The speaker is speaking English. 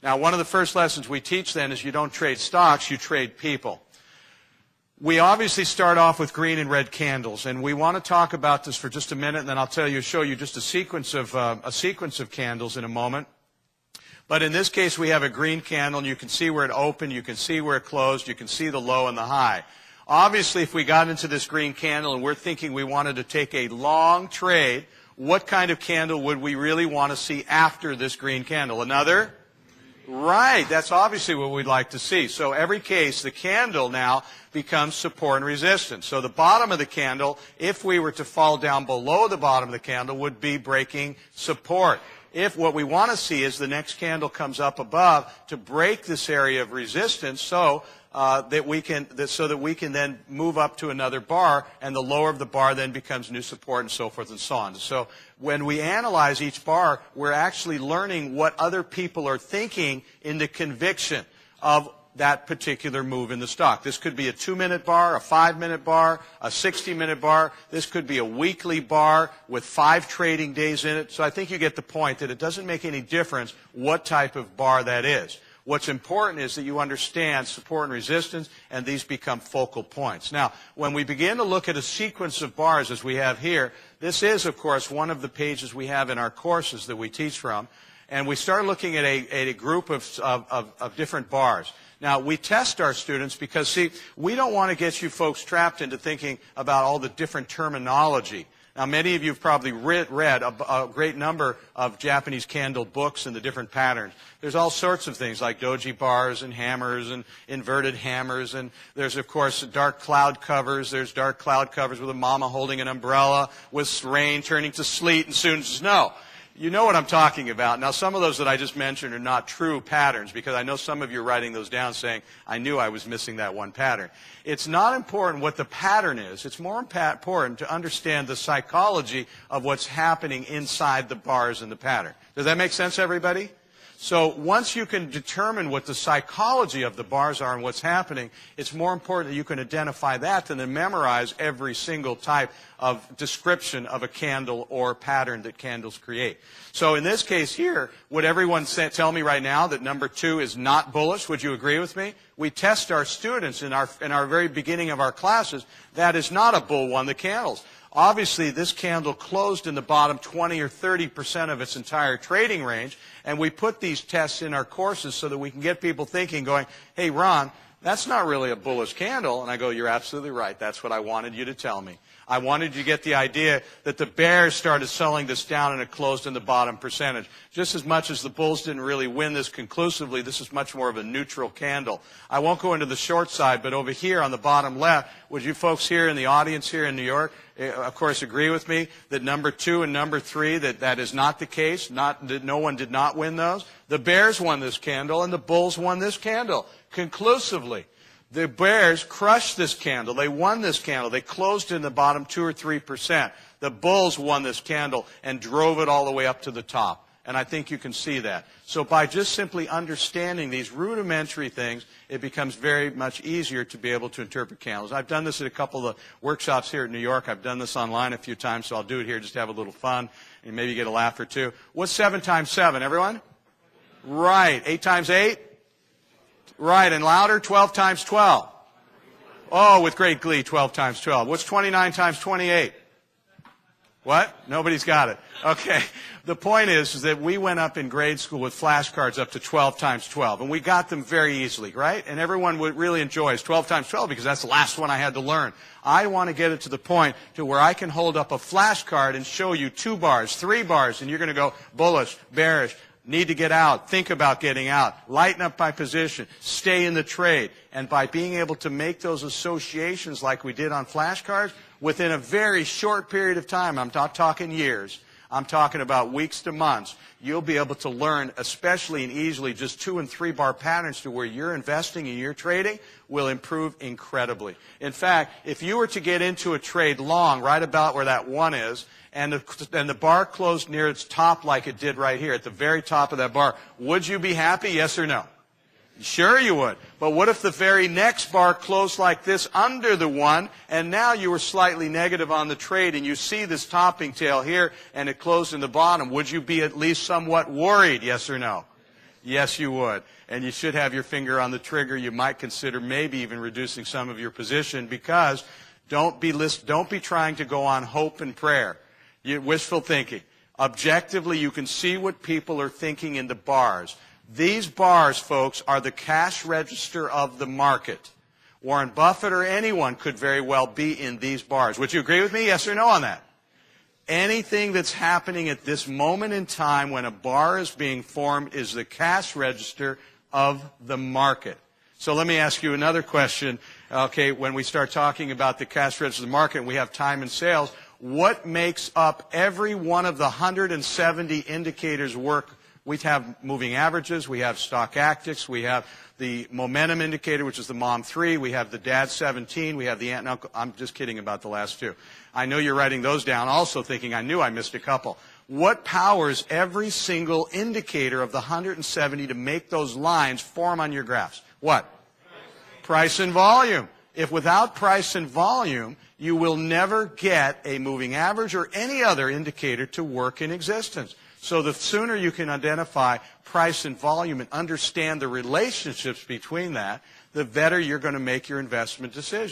Now, one of the first lessons we teach then is you don't trade stocks, you trade people. We obviously start off with green and red candles, and we want to talk about this for just a minute, and then I'll show you just a sequence of candles in a moment. But in this case, we have a green candle, and you can see where it opened, you can see where it closed, you can see the low and the high. Obviously, if we got into this green candle and we're thinking we wanted to take a long trade, what kind of candle would we really want to see after this green candle? Another? Right, that's obviously what we'd like to see. So every case, the candle now becomes support and resistance. So the bottom of the candle, if we were to fall down below the bottom of the candle, would be breaking support. If what we want to see is the next candle comes up above to break this area of resistance so that we can then move up to another bar, and the lower of the bar then becomes new support, and so forth and so on. So when we analyze each bar, we're actually learning what other people are thinking in the conviction of that particular move in the stock. This could be a 2-minute bar, a 5-minute bar, a 60-minute bar. This could be a weekly bar with 5 trading days in it. So I think you get the point that it doesn't make any difference what type of bar that is. What's important is that you understand support and resistance, and these become focal points. Now, when we begin to look at a sequence of bars as we have here, this is, of course, one of the pages we have in our courses that we teach from, and we start looking at a group of different bars. Now, we test our students because, see, we don't want to get you folks trapped into thinking about all the different terminology. Now, many of you have probably read a great number of Japanese candle books and the different patterns. There's all sorts of things like doji bars and hammers and inverted hammers. And there's, of course, dark cloud covers. There's dark cloud covers with a mama holding an umbrella with rain turning to sleet and soon to snow. You know what I'm talking about. Now, some of those that I just mentioned are not true patterns, because I know some of you are writing those down saying, I knew I was missing that one pattern. It's not important what the pattern is. It's more important to understand the psychology of what's happening inside the bars in the pattern. Does that make sense, everybody? So once you can determine what the psychology of the bars are and what's happening, it's more important that you can identify that than to memorize every single type of description of a candle or pattern that candles create. So in this case here, would everyone tell me right now that number 2 is not bullish? Would you agree with me? We test our students in our very beginning of our classes. That is not a bull one, the candles. Obviously, this candle closed in the bottom 20 or 30% of its entire trading range, and we put these tests in our courses so that we can get people thinking, going, hey, Ron, that's not really a bullish candle. And I go, you're absolutely right. That's what I wanted you to tell me. I wanted you to get the idea that the bears started selling this down and it closed in the bottom percentage. Just as much as the bulls didn't really win this conclusively, this is much more of a neutral candle. I won't go into the short side, but over here on the bottom left, would you folks here in the audience here in New York, of course, agree with me that number 2 and number 3, that is not the case? That no one did not win those? The bears won this candle and the bulls won this candle conclusively. The bears crushed this candle. They won this candle. They closed in the bottom 2 or 3%. The bulls won this candle and drove it all the way up to the top. And I think you can see that. So by just simply understanding these rudimentary things, it becomes very much easier to be able to interpret candles. I've done this at a couple of workshops here in New York. I've done this online a few times, so I'll do it here just to have a little fun and maybe get a laugh or two. What's 7 times 7, everyone? Right. 8 times 8? Right, and louder, 12 times 12. Oh, with great glee, 12 times 12. What's 29 times 28? What? Nobody's got it. Okay. The point is that we went up in grade school with flashcards up to 12 times 12, and we got them very easily, right? And everyone would really enjoy it. 12 times 12 because that's the last one I had to learn. I want to get it to the point to where I can hold up a flashcard and show you 2 bars, 3 bars, and you're going to go bullish, bearish, need to get out, think about getting out, lighten up my position, stay in the trade. And by being able to make those associations like we did on flashcards, within a very short period of time, I'm not talking years, I'm talking about weeks to months, you'll be able to learn, especially and easily, just 2 and 3 bar patterns to where you're investing and you're trading will improve incredibly. In fact, if you were to get into a trade long, right about where that 1 is, and the bar closed near its top like it did right here, at the very top of that bar, would you be happy, yes or no? Sure you would. But what if the very next bar closed like this under the 1, and now you were slightly negative on the trade, and you see this topping tail here, and it closed in the bottom? Would you be at least somewhat worried, yes or no? Yes, you would. And you should have your finger on the trigger. You might consider maybe even reducing some of your position, because don't be trying to go on hope and prayer. Wishful thinking. Objectively, you can see what people are thinking in the bars. These bars, folks, are the cash register of the market. Warren Buffett or anyone could very well be in these bars. Would you agree with me? Yes or no on that? Anything that's happening at this moment in time when a bar is being formed is the cash register of the market. So let me ask you another question. Okay, when we start talking about the cash register of the market and we have time and sales, what makes up every one of the 170 indicators work? We have moving averages, we have stock actics, we have the momentum indicator, which is the MOM 3, we have the DAD 17, we have the aunt and uncle. I'm just kidding about the last two. I know you're writing those down, also thinking I knew I missed a couple. What powers every single indicator of the 170 to make those lines form on your graphs? What? Price and volume. If without price and volume, you will never get a moving average or any other indicator to work in existence. So the sooner you can identify price and volume and understand the relationships between that, the better you're going to make your investment decisions.